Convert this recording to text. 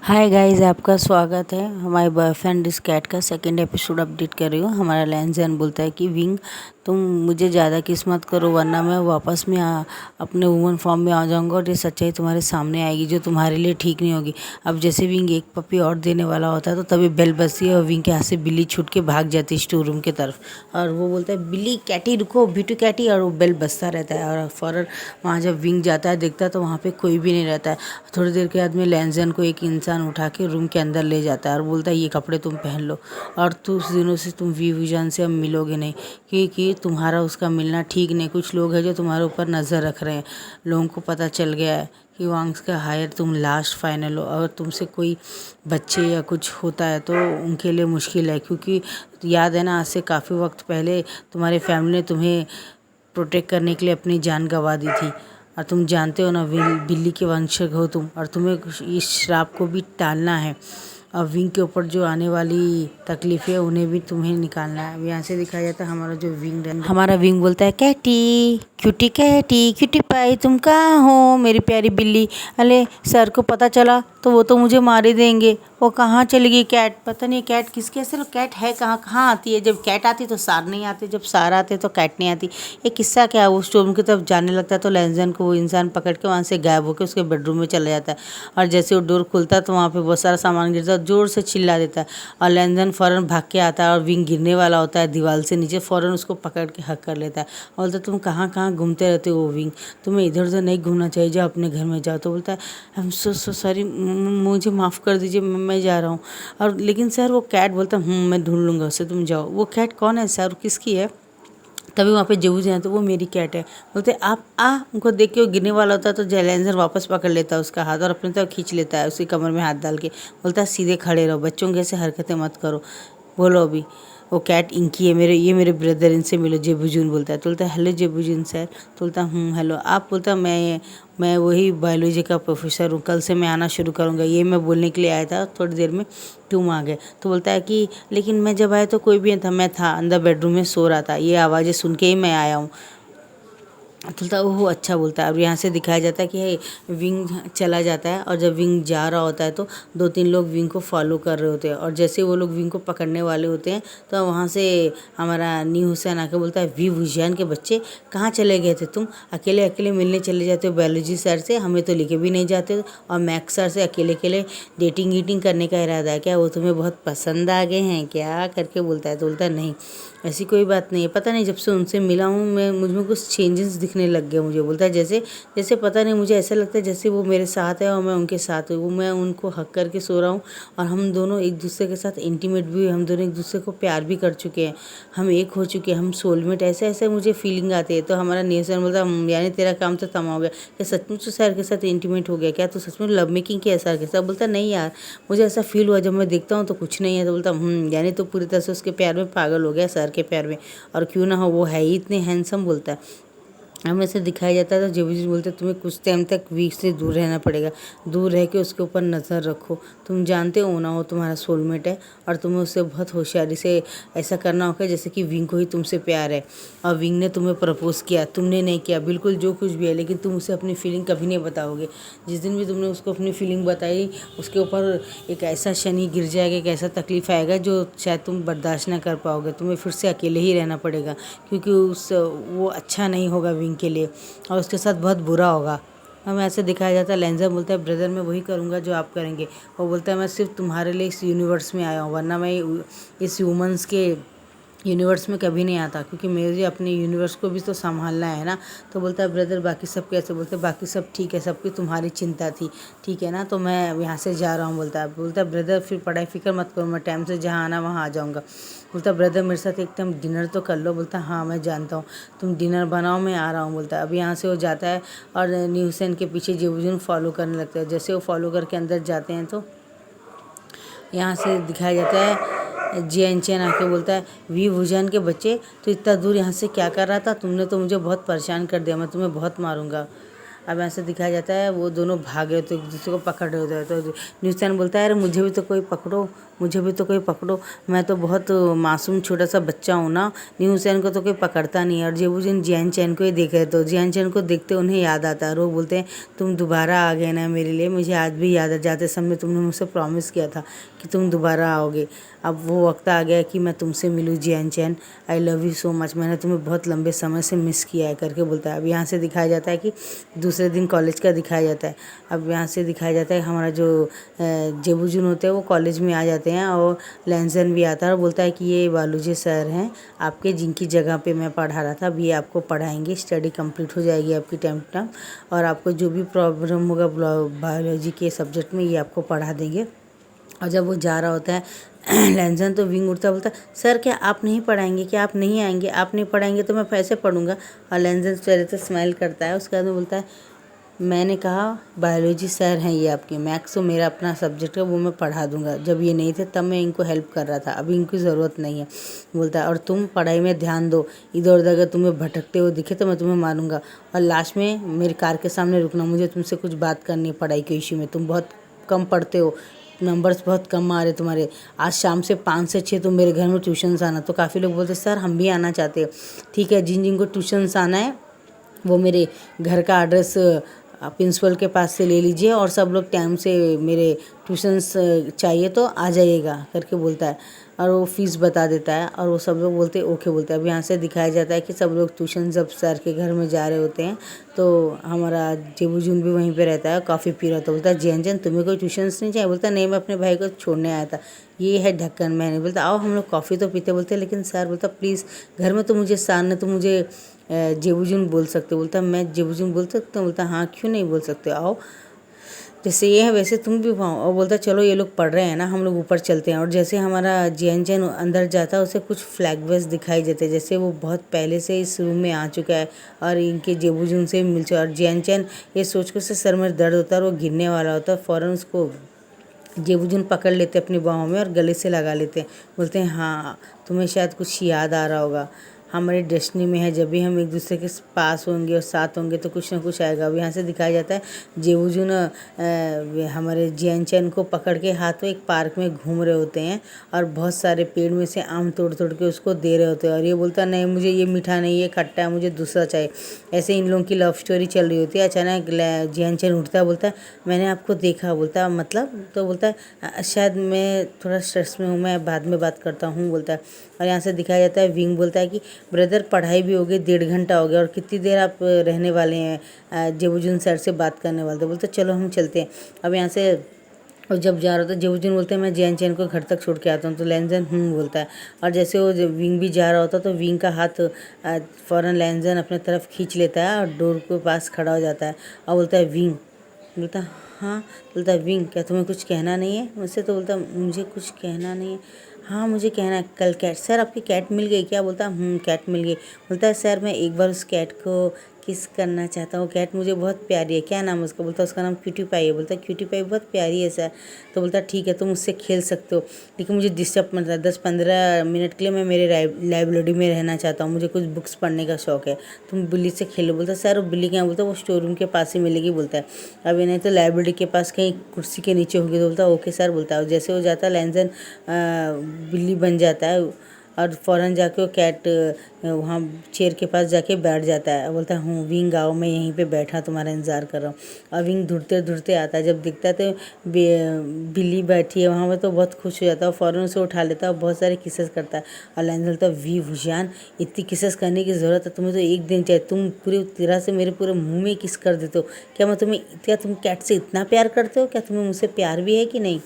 Hi guys, आपका स्वागत है। हमारे बॉयफ्रेंड इस कैट का सेकंड एपिसोड अपडेट कर रही हूँ। हमारा लैंजन बोलता है कि विंग, तुम मुझे ज़्यादा किस मत करो वरना मैं वापस में अपने वुमन फॉर्म में आ जाऊँगा और ये सच्चाई तुम्हारे सामने आएगी जो तुम्हारे लिए ठीक नहीं होगी। अब जैसे विंग एक पपी और देने वाला होता है तो तभी बेल बजती है और विंग के हाथ से बिल्ली छूट के भाग जाती है स्टोर रूम की तरफ। और वो बोलता है, बिल्ली कैटी रुको, बिटू कैटी, और वो बेल बजता रहता है। और फौरन वहाँ जब विंग जाता है देखता है तो वहाँ पे कोई भी नहीं रहता है। थोड़ी देर के बाद में लैंजन को एक इंसान उठा के रूम के अंदर ले जाता है और बोलता है, ये कपड़े तुम पहन लो और उस दिनों से तुम विजन से अब मिलोगे नहीं, क्योंकि तुम्हारा उसका मिलना ठीक नहीं। कुछ लोग हैं जो तुम्हारे ऊपर नज़र रख रहे हैं। लोगों को पता चल गया है कि वांग्स का हायर तुम लास्ट फाइनल हो। अगर तुमसे कोई बच्चे या कुछ होता है तो उनके लिए मुश्किल है, क्योंकि याद है ना, आज से काफ़ी वक्त पहले तुम्हारे फैमिली ने तुम्हें प्रोटेक्ट करने के लिए अपनी जान गंवा दी थी। और तुम जानते हो ना, बिल्ली के वंशज हो तुम, और तुम्हें इस श्राप को भी टालना है। और विंग के ऊपर जो आने वाली तकलीफ़ें उन्हें भी तुम्हें निकालना है। अब यहाँ से दिखाया जाता है हमारा जो विंग है। हमारा विंग बोलता है, कैटी कैटी क्यूटी पाई, तुम कहाँ हो मेरी प्यारी बिल्ली। अरे सर को पता चला तो वो तो मुझे मार ही देंगे। वो कहाँ चली गई कैट, पता नहीं कैट किसके, असल कैट है कहाँ कहाँ आती है। जब कैट आती तो सार नहीं आते, जब सार आते तो कैट नहीं आती। ये किस्सा क्या है, वो स्टोर की तरफ जाने लगता है तो लैंजन को वो इंसान पकड़ के वहाँ से गायब होकर उसके बेडरूम में चला जाता है। और जैसे वो डोर खुलता है तो वहाँ पे बहुत सारा सामान गिरता है, जोर से चिल्ला देता है। और लैंजन फ़ौरन भाग के आता है और विंग गिरने वाला होता है दीवार से नीचे, फ़ौरन उसको पकड़ के हक कर लेता है और बोलता है, तुम कहाँ कहाँ घूमते रहते हो विंग, तुम्हें इधर उधर नहीं घूमना चाहिए, जाओ अपने घर में जाओ। तो बोलता है, आई एम सो सॉरी, मुझे माफ़ कर दीजिए, मैं जा रहा हूँ। और लेकिन सर वो कैट बोलता है, मैं ढूंढ लूँगा उसे, तुम जाओ। वो कैट कौन है सर, किसकी है। तभी वहाँ पे जेबू जी हैं तो वो मेरी कैट है। बोलते आप उनको देख के वो गिरने वाला होता है तो जैलेंसर वापस पकड़ लेता है उसका हाथ और अपने तरफ खींच लेता है, उसकी कमर में हाथ डाल के बोलता है, सीधे खड़े रहो, बच्चों के ऐसे हरकतें मत करो। बोलो अभी। वो कैट इनकी है, ये मेरे ब्रदर, इनसे मिलो, जेबूजून बोलता है। तो बोलता है, हेलो जेबूजून सर। तो बोलता हूँ हेलो। आप बोलता मैं वही बायोलॉजी का प्रोफेसर हूँ, कल से मैं आना शुरू करूँगा, ये मैं बोलने के लिए आया था, थोड़ी देर में तुम आ गए। तो बोलता है कि लेकिन मैं जब आया तो कोई भी नहीं था, मैं था अंदर बेडरूम में सो रहा था, ये आवाज़ें सुन के ही मैं आया हूँ। बोलता है ओह अच्छा। बोलता है अब यहाँ से दिखाया जाता है कि विंग चला जाता है और जब विंग जा रहा होता है तो 2-3 लोग विंग को फॉलो कर रहे होते हैं। और जैसे वो लोग विंग को पकड़ने वाले होते हैं तो वहाँ से हमारा नी हुसैन आके बोलता है, वी वुजियान के बच्चे कहाँ चले गए थे तुम, अकेले अकेले मिलने चले जाते हो बायोलॉजी सर से, हमें तो लेके भी नहीं जाते, और मैक्स सर से अकेले अकेले डेटिंग वीटिंग करने का इरादा है क्या, वो तुम्हें बहुत पसंद आ गए हैं क्या करके बोलता है। तो बोलता है नहीं, ऐसी कोई बात नहीं है, पता नहीं जब से उनसे मिला हूँ मैं, मुझ में कुछ चेंजेस दिखने लग गए मुझे। बोलता है जैसे जैसे पता नहीं, मुझे ऐसा लगता है जैसे वो मेरे साथ है और मैं उनके साथ हूँ, वो मैं उनको हक करके सो रहा हूँ और हम दोनों एक दूसरे के साथ इंटीमेट भी हुए, हम दोनों एक दूसरे को प्यार भी कर चुके हैं, हम एक हो चुके हैं, हम सोलमेट, ऐसे ऐसे मुझे फीलिंग आती है। तो हमारा न्यूसन बोलता है, यानी तेरा काम तो तमाम हो गया क्या, सचमुच तो सर के साथ इंटीमेट हो गया क्या, तो सचमुच लव मेकिंग किया सर के साथ। बोलता नहीं यार, मुझे ऐसा फील हुआ, जब मैं देखता हूँ तो कुछ नहीं है। तो बोलता यानी तो पूरी तरह से उसके प्यार में पागल हो गया, सर के प्यार में, और क्यों ना हो, वो है ही इतने हैंडसम। बोलता है हमें से दिखाया जाता है तो जेबूजी बोलते तुम्हें कुछ टाइम तक वीक से दूर रहना पड़ेगा, दूर रह के उसके ऊपर नज़र रखो, तुम जानते हो ना, वो तुम्हारा सोलमेट है और तुम्हें उससे बहुत होशियारी से ऐसा करना होगा जैसे कि विंग को ही तुमसे प्यार है और विंग ने तुम्हें प्रपोज़ किया, तुमने नहीं किया, बिल्कुल जो कुछ भी है, लेकिन तुम उसे अपनी फीलिंग कभी नहीं बताओगे। जिस दिन भी तुमने उसको अपनी फीलिंग बताई उसके ऊपर एक ऐसा शनि गिर जाएगा, एक ऐसा तकलीफ़ आएगा जो शायद तुम बर्दाश्त ना कर पाओगे, तुम्हें फिर से अकेले ही रहना पड़ेगा, क्योंकि वो अच्छा नहीं होगा विंग के लिए और उसके साथ बहुत बुरा होगा। हमें ऐसे दिखाया जाता है। लैंजर बोलता है, ब्रदर मैं वही करूँगा जो आप करेंगे। वो बोलता है, मैं सिर्फ तुम्हारे लिए इस यूनिवर्स में आया हूँ, वरना मैं इस ह्यूमंस के यूनिवर्स में कभी नहीं आता, क्योंकि मुझे अपने यूनिवर्स को भी तो संभालना है ना। तो बोलता है, ब्रदर बाकी सब कैसे। बोलते बाकी सब ठीक है, सबकी तुम्हारी चिंता थी, ठीक है ना, तो मैं यहाँ से जा रहा हूँ। बोलता है ब्रदर फिर पढ़ाई फिक्र मत करो, मैं टाइम से जहाँ आना वहाँ आ जाऊँगा। बोलता ब्रदर मेरे साथ एक टाइम डिनर तो कर लो। बोलता हाँ मैं जानता हूँ, तुम डिनर बनाओ, मैं आ रहा हूँ। बोलता है अब यहाँ से वो जाता है और नी हुसैन के पीछे जेबूजून फॉलो करने लगता है। जैसे वो फॉलो करके अंदर जाते हैं तो यहाँ से दिखाया जाता है, जैन चैन आके बोलता है, वी वुजान के बच्चे तो इतना दूर यहाँ से क्या कर रहा था, तुमने तो मुझे बहुत परेशान कर दिया, मैं तुम्हें बहुत मारूंगा। अब यहाँ से दिखाया जाता है वो दोनों भाग रहे होते एक दूसरे को पकड़ रहे होते हैं। तो न्यूज़ चैनल बोलता है अरे मुझे भी तो कोई पकड़ो, मुझे भी तो कोई पकड़ो, मैं तो बहुत मासूम छोटा सा बच्चा हूँ ना, न्यूज़ चैनल को तो कोई पकड़ता नहीं है। और जेबूजन जियान चैन को ही देखे तो जियान चैन को देखते उन्हें याद आता है और वो बोलते हैं तुम दोबारा आ गए ना मेरे लिए, मुझे आज भी याद है जाते समय तुमने मुझसे प्रॉमिस किया था कि तुम दोबारा आओगे। अब वो वक्त आ गया कि मैं तुमसे मिलूँ जियान चैन, I love you so much, मैंने तुम्हें बहुत लंबे समय से मिस किया है करके बोलता है। अब यहाँ से दिखाया जाता है कि दूसरे दिन कॉलेज का दिखाया जाता है। अब यहाँ से दिखाया जाता है हमारा जो जेबूजून होते हैं वो कॉलेज में आ जाते हैं और लैंजन भी आता है और बोलता है कि ये बालूजी सर हैं आपके जिनकी जगह पे मैं पढ़ा रहा था, अब ये आपको पढ़ाएंगे, स्टडी कंप्लीट हो जाएगी आपकी टाइम टू टाइम और आपको जो भी प्रॉब्लम होगा बायोलॉजी के सब्जेक्ट में ये आपको पढ़ा देंगे। और जब वो जा रहा होता है लैंजन तो विंग उठता बोलता सर क्या आप नहीं पढ़ाएंगे, क्या आप नहीं आएंगे, आप नहीं पढ़ाएंगे तो मैं कैसे पढ़ूंगा। और लैंजन चेहरे से स्माइल करता है, उसके बाद में बोलता है मैंने कहा बायोलॉजी सर हैं ये आपके, मैथ्स तो मेरा अपना सब्जेक्ट है वो मैं पढ़ा दूंगा, जब ये नहीं थे तब मैं इनको हेल्प कर रहा था, अभी इनकी ज़रूरत नहीं है। बोलता है और तुम पढ़ाई में ध्यान दो, इधर उधर अगर तुम्हें भटकते हुए दिखे तो मैं तुम्हें मारूंगा और लास्ट में मेरी कार के सामने रुकना, मुझे तुमसे कुछ बात करनी है पढ़ाई के इश्यू में, तुम बहुत कम पढ़ते हो, नंबर्स बहुत कम आ रहे तुम्हारे, आज शाम से 5 से 6 तुम मेरे घर में ट्यूशन्स आना। तो काफ़ी लोग बोलते सर हम भी आना चाहते हैं। ठीक है, जिन जिनको ट्यूशन्स आना है वो मेरे घर का एड्रेस प्रिंसिपल के पास से ले लीजिए और सब लोग टाइम से मेरे ट्यूशन्स चाहिए तो आ जाइएगा करके बोलता है और वो फीस बता देता है और वो सब लोग बोलते हैं ओके बोलते हैं। अब यहाँ से दिखाया जाता है कि सब लोग ट्यूशन जब सर के घर में जा रहे होते हैं तो हमारा जेबूजून भी वहीं पे रहता है, कॉफ़ी पी रहा था। बोलता है जैन जैन तुम्हें कोई ट्यूशन्स नहीं चाहिए। बोलता नहीं मैं अपने भाई को छोड़ने आया था, ये है ढक्कन मैंने। बोलता आओ हम लोग कॉफ़ी तो पीते। बोलते लेकिन सर बोलता प्लीज़ घर में तो मुझे सर ने तो मुझे जेबूजून बोल सकते। बोलता मैं जेबूजून बोल सकता हूँ। बोलता हाँ क्यों नहीं बोल सकते, आओ जैसे ये है वैसे तुम भी वहाँ। और बोलता चलो ये लोग पढ़ रहे हैं ना हम लोग ऊपर चलते हैं। और जैसे हमारा जियान चैन अंदर जाता है उसे कुछ फ्लैगवेस दिखाई देते हैं, जैसे वो बहुत पहले से इस रूम में आ चुका है और इनके जेबूजून से मिल चुका है। और जियान चैन ये सोच कर सर में दर्द होता है और वो गिरने वाला होता है, फ़ौरन उसको जेबूजून पकड़ लेते अपनी बाहों में और गले से लगा लेते हैं। बोलते हैं हाँ तुम्हें शायद कुछ याद आ रहा होगा, हमारी डेस्टिनी में है जब भी हम एक दूसरे के पास होंगे और साथ होंगे तो कुछ ना कुछ आएगा। अब यहाँ से दिखाया जाता है जेबूजून हमारे जियान चैन को पकड़ के हाथ में एक पार्क में घूम रहे होते हैं और बहुत सारे पेड़ में से आम तोड़ तोड़ के उसको दे रहे होते हैं और ये बोलता नहीं मुझे ये मीठा नहीं, ये खट्टा है, मुझे दूसरा चाहिए। ऐसे इन लोगों की लव स्टोरी चल रही होती है। अचानक जियान चैन उठता है, बोलता है मैंने आपको देखा। बोलता है मतलब, तो बोलता है शायद मैं थोड़ा स्ट्रेस में हूँ, मैं बाद में बात करता हूँ बोलता है। और यहाँ से दिखाया जाता है विंग बोलता है कि ब्रदर पढ़ाई भी हो गई, 1.5 घंटा हो गया और कितनी देर आप रहने वाले हैं जेबूजून सर से बात करने वाले थे। बोलते चलो हम चलते हैं। अब यहाँ से और जब जा रहा था जेबूजून बोलते हैं मैं जियान चैन को घर तक छोड़ के आता हूँ। तो लैंजन बोलता है और जैसे वो विंग भी जा रहा होता तो विंग का हाथ फ़ौरन लैंजन अपने तरफ खींच लेता है और डोर के पास खड़ा हो जाता है और बोलता है विंग। बोलता हाँ। बोलता है विंग क्या तुम्हें कुछ कहना नहीं है मुझसे। तो बोलता मुझे कुछ कहना नहीं है, हाँ मुझे कहना है कल कैट सर आपकी कैट मिल गई क्या। बोलता कैट मिल गई। बोलता है सर मैं एक बार उस कैट को किस करना चाहता हूँ, कैट मुझे बहुत प्यारी है, क्या नाम है उसका। बोलता है उसका नाम क्यूटी पाई है। बोलता है क्यूटी पाई बहुत प्यारी है सर। तो बोलता ठीक है तुम उससे खेल सकते हो लेकिन मुझे डिस्टर्ब मत करना, 10-15 मिनट के लिए मैं मेरे लाइब्रेरी में रहना चाहता हूँ, मुझे कुछ बुक्स पढ़ने का शौक है, तुम बिल्ली से खेलो। बोलता है सर वो बिल्ली क्या। बोलता है वो स्टोर रूम के पास ही मिलेगी। बोलता है अभी नहीं तो लाइब्रेरी के पास कहीं कुर्सी के नीचे होगी। तो बोलता है ओके सर। बोलता है जैसे वो जाता है लैंजन बिल्ली बन जाता है और फ़ौरन जाके वो कैट वहाँ चेयर के पास जाके बैठ जाता है। बोलता है हूँ विंग आओ मैं यहीं पे बैठा तुम्हारा इंतज़ार कर रहा हूँ। और विंग ढूंढते ढूंढते आता है, जब दिखता है तो बिल्ली बैठी है वहाँ पे तो बहुत खुश हो जाता है और फ़ौरन उसे उठा लेता है और बहुत सारे किसेस करता है। और लैंजन बोलता है वी भूषान इतनी किसेस करने की ज़रूरत है, तुम्हें तो एक दिन चाहिए, तुम पूरी तरह से मेरे पूरे मुँह में किस कर देते हो, क्या तुम कैट से इतना प्यार करते हो, क्या तुम्हें मुझसे प्यार भी है कि नहीं।